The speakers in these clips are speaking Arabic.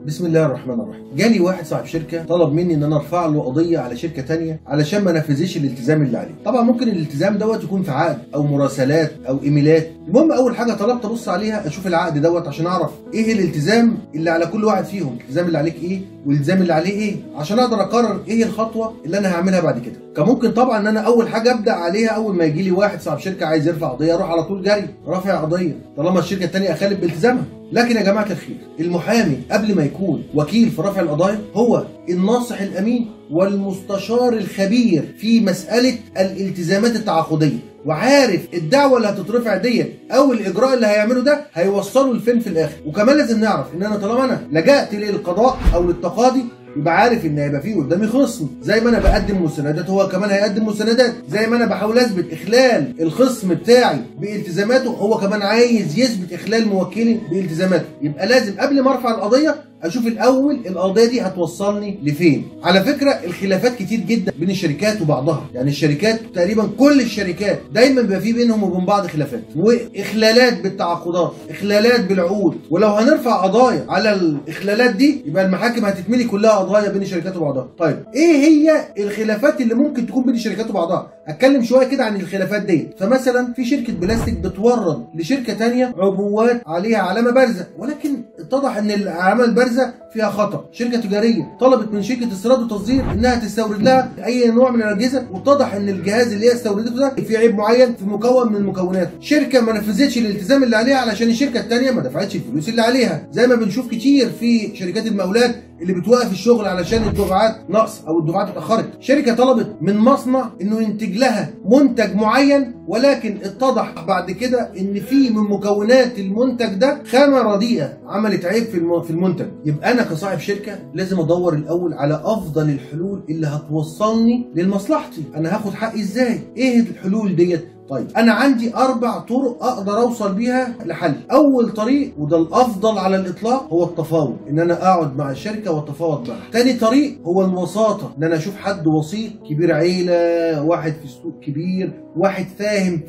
بسم الله الرحمن الرحيم. جالي واحد صاحب شركه طلب مني ان انا ارفع له قضيه على شركه ثانيه علشان ما نفذش الالتزام اللي عليه. طبعا ممكن الالتزام دوت يكون في عقد او مراسلات او ايميلات. المهم اول حاجه طلبت ابص عليها اشوف العقد دوت عشان اعرف ايه الالتزام اللي على كل واحد فيهم، الالتزام اللي عليك ايه والالتزام اللي عليه ايه، عشان اقدر اقرر ايه الخطوه اللي انا هعملها بعد كده. كان ممكن طبعا ان انا اول حاجه ابدا عليها اول ما يجي لي واحد صاحب شركه عايز يرفع قضيه اروح على طول جري رافع قضيه طالما الشركه الثانيه اخالف بالتزامها. لكن يا جماعه الخير، المحامي قبل ما يكون وكيل في رفع القضايا هو الناصح الامين والمستشار الخبير في مساله الالتزامات التعاقديه، وعارف الدعوه اللي هتترفع ديت او الاجراء اللي هيعمله ده هيوصله لفين في الاخر. وكمان لازم نعرف ان انا طالما انا لجأت للقضاء او للتقاضي يبقى عارف ان هيبقى فيه قدامي خصم، زي ما انا بقدم مساندات هو كمان هيقدم مساندات، زي ما انا بحاول اثبت اخلال الخصم بتاعي بالتزاماته هو كمان عايز يثبت اخلال موكلي بالتزاماته. يبقى لازم قبل ما ارفع القضيه اشوف الاول القضيه دي هتوصلني لفين. على فكره الخلافات كتير جدا بين الشركات وبعضها، يعني الشركات تقريبا كل الشركات دايما بيبقى في بينهم وبين بعض خلافات واخلالات بالتعاقدات، اخلالات بالعقود، ولو هنرفع قضايا على الاخلالات دي يبقى المحاكم هتتملي كلها قضايا بين الشركات وبعضها. طيب ايه هي الخلافات اللي ممكن تكون بين الشركات وبعضها؟ اتكلم شويه كده عن الخلافات دي. فمثلا في شركه بلاستيك بتورد لشركه ثانيه عبوات عليها علامه بارزه، ولكن اتضح ان العلامه البارزه فيها خطأ. شركه تجاريه طلبت من شركه استيراد وتصدير انها تستورد لها اي نوع من الاجهزه، واتضح ان الجهاز اللي هي استوردته ده فيه عيب معين في مكون من المكونات. شركه ما نفذتش الالتزام اللي عليها علشان الشركه الثانيه ما دفعتش الفلوس اللي عليها، زي ما بنشوف كتير في شركات المقاولات اللي بتوقف الشغل علشان الدفعات نقص او الدفعات اتاخرت. شركه طلبت من مصنع انه ينتج لها منتج معين، ولكن اتضح بعد كده ان في من مكونات المنتج ده خامه رديئه عملت عيب في المنتج. يبقى انا كصاحب شركه لازم ادور الاول على افضل الحلول اللي هتوصلني لمصلحتي. انا هاخد حقي ازاي؟ ايه الحلول ديت؟ طيب انا عندي 4 طرق اقدر اوصل بيها لحل. اول طريق وده الافضل على الاطلاق هو التفاوض، ان انا اقعد مع الشركه واتفاوض معها. تاني طريق هو الوساطه، ان انا اشوف حد وسيط كبير عيله، واحد في السوق كبير، واحد فاهم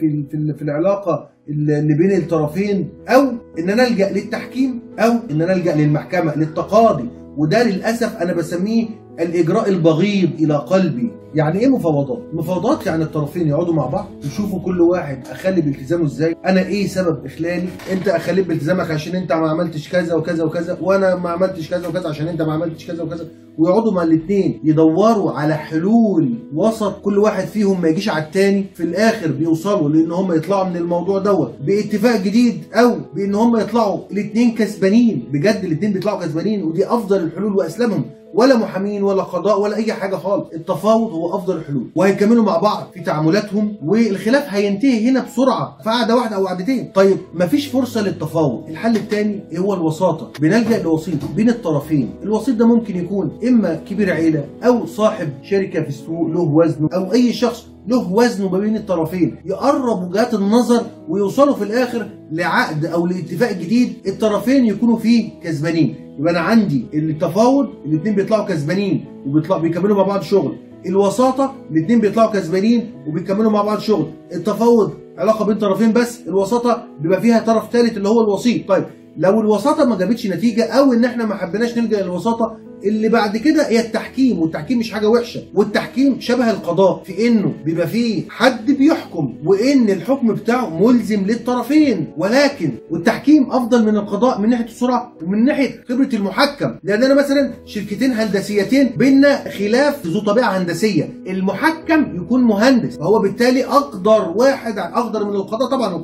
في العلاقه اللي بين الطرفين، او ان انا الجا للتحكيم، او ان انا الجا للمحكمه للتقاضي. وده للاسف انا بسميه الاجراء البغيض الى قلبي. يعني ايه مفاوضات؟ مفاوضات يعني الطرفين يقعدوا مع بعض يشوفوا كل واحد اخلي بالتزامه ازاي، انا ايه سبب اخلالي، انت اخليت بالتزامك عشان انت ما عملتش كذا وكذا وكذا، وانا ما عملتش كذا وكذا عشان انت ما عملتش كذا وكذا، ويقعدوا مع الاثنين يدوروا على حلول وسط، كل واحد فيهم ما يجيش على الثاني. في الاخر بيوصلوا لان هم يطلعوا من الموضوع دوت باتفاق جديد، او بان هم يطلعوا الاثنين كسبانين، بجد الاثنين بيطلعوا كسبانين، ودي افضل الحلول واسلمهم، ولا محامين ولا قضاء ولا اي حاجه خالص. التفاوض هو افضل الحلول، وهيكملوا مع بعض في تعاملاتهم، والخلاف هينتهي هنا بسرعه في قعده واحده او قعدتين. طيب مفيش فرصه للتفاوض، الحل الثاني هو الوساطه، بنلجا لوسيط بين الطرفين. الوسيط ده ممكن يكون اما كبير عيله او صاحب شركه في السوق له وزنه، او اي شخص له وزنه ما بين الطرفين، يقرب وجهات النظر ويوصلوا في الاخر لعقد او لاتفاق جديد الطرفين يكونوا فيه كسبانين. يبقى انا عندي التفاوض الاثنين بيطلعوا كسبانين وبيكملوا مع بعض شغل. الوساطه الاثنين بيطلعوا كسبانين وبيكملوا مع بعض شغل. التفاوض علاقه بين طرفين بس، الوساطه بيبقى فيها طرف ثالث اللي هو الوسيط. طيب لو الوساطه ما جابتش نتيجه او ان احنا ما حبيناش نلجا للوساطه، اللي بعد كده هي التحكيم. والتحكيم مش حاجه وحشه، والتحكيم شبه القضاء في انه بيبقى فيه حد بيحكم وان الحكم بتاعه ملزم للطرفين، ولكن والتحكيم افضل من القضاء من ناحيه السرعه ومن ناحيه خبره المحكم. لان انا مثلا شركتين هندسيتين بيننا خلاف ذو طبيعه هندسيه، المحكم يكون مهندس فهو بالتالي اقدر واحد اقدر من القضاء. طبعا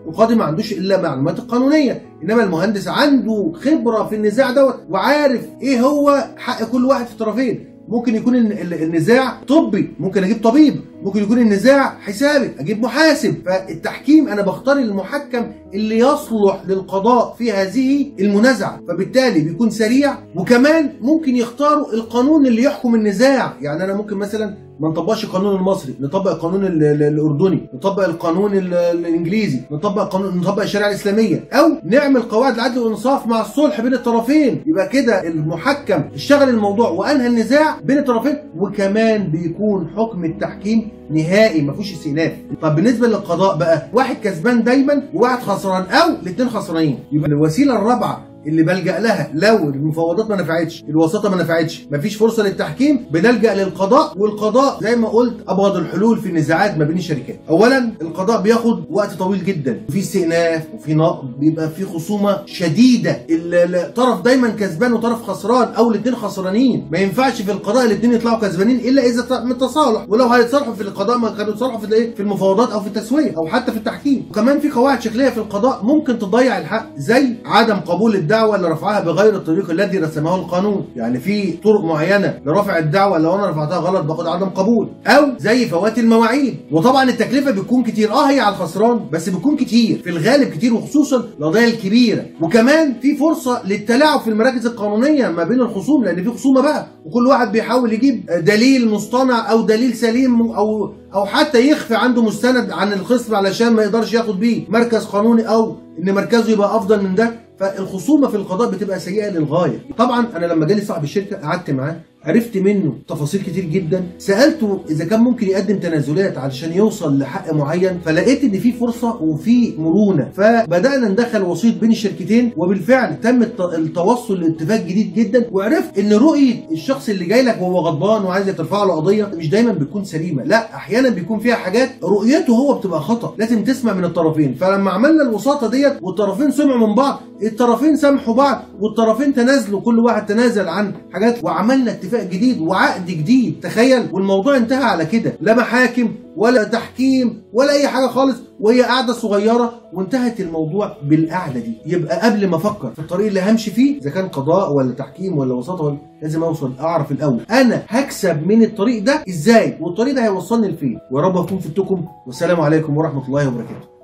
القاضي ما عندوش الا معلومات القانونيه، انما المهندس عنده خبره في النزاع دوت وعارف ايه هو حق كل واحد في الطرفين. ممكن يكون النزاع طبي، ممكن اجيب طبيب، ممكن يكون النزاع حسابي اجيب محاسب. فالتحكيم انا بختار المحكم اللي يصلح للقضاء في هذه المنازعه، فبالتالي بيكون سريع، وكمان ممكن يختاروا القانون اللي يحكم النزاع. يعني انا ممكن مثلا ما نطبقش القانون المصري، نطبق القانون الاردني، نطبق القانون الانجليزي، نطبق الشريعه الاسلاميه، او نعمل قواعد العدل والانصاف مع الصلح بين الطرفين. يبقى كده المحكم اشتغل الموضوع وانهى النزاع بين الطرفين، وكمان بيكون حكم التحكيم نهائي ما فيهوش استئناف. طب بالنسبه للقضاء بقى، واحد كسبان دايما وواحد خسران او الاثنين خسرانين. يبقى الوسيله الرابعه اللي بلجأ لها لو المفاوضات ما نفعتش، الوساطه ما نفعتش، مفيش فرصه للتحكيم، بنلجأ للقضاء. والقضاء زي ما قلت ابغض الحلول في النزاعات ما بين الشركات. اولا القضاء بياخد وقت طويل جدا، وفي استئناف وفي نقض، بيبقى في خصومه شديده، الطرف دايما كسبان وطرف خسران او الاثنين خسرانين. ما ينفعش في القضاء الاثنين يطلعوا كسبانين الا اذا من تصالح، ولو هيتصالحوا في القضاء ما كانوا يتصالحوا في الايه؟ في المفاوضات او في التسويه او حتى في التحكيم. وكمان في قواعد شكليه في القضاء ممكن تضيع الحق، زي عدم قبول الدعوه اللي رفعها بغير الطريق الذي رسمه القانون. يعني في طرق معينه لرفع الدعوه لو انا رفعتها غلط باخد عدم قبول، او زي فوات المواعيد. وطبعا التكلفه بتكون كتير، هي على الخسران بس بتكون كتير في الغالب كتير، وخصوصا القضايا الكبيره. وكمان في فرصه للتلاعب في المراكز القانونيه ما بين الخصوم، لان في خصومه بقى وكل واحد بيحاول يجيب دليل مصطنع او دليل سليم او حتى يخفي عنده مستند عن الخصم علشان ما يقدرش ياخد بيه مركز قانوني او ان مركزه يبقى افضل من ده. فالخصومه في القضاء بتبقى سيئه للغايه. طبعا انا لما جالي صاحب الشركه قعدت معاه، عرفت منه تفاصيل كتير جدا، سالته اذا كان ممكن يقدم تنازلات علشان يوصل لحق معين، فلقيت ان في فرصه وفي مرونه، فبدانا ندخل وسيط بين الشركتين، وبالفعل تم التوصل لاتفاق جديد جدا. وعرفت ان رؤيه الشخص اللي جاي لك وهو غضبان وعايز ترفع له قضيه مش دايما بتكون سليمه، لا احيانا بيكون فيها حاجات رؤيته هو بتبقى خطا، لازم تسمع من الطرفين. فلما عملنا الوساطه ديت والطرفين سمعوا من بعض، الطرفين سامحوا بعض والطرفين تنازلوا، كل واحد تنازل عن حاجات، وعملنا اتفاق جديد وعقد جديد. تخيل، والموضوع انتهى على كده، لا محاكم ولا تحكيم ولا اي حاجه خالص، وهي قعده صغيره وانتهت الموضوع بالقعده دي. يبقى قبل ما افكر في الطريق اللي همشي فيه اذا كان قضاء ولا تحكيم ولا وساطه ولا، لازم اوصل اعرف الاول انا هكسب من الطريق ده ازاي، والطريق ده هيوصلني لفين. ويا رب اكون فدتكم، والسلام عليكم ورحمه الله وبركاته.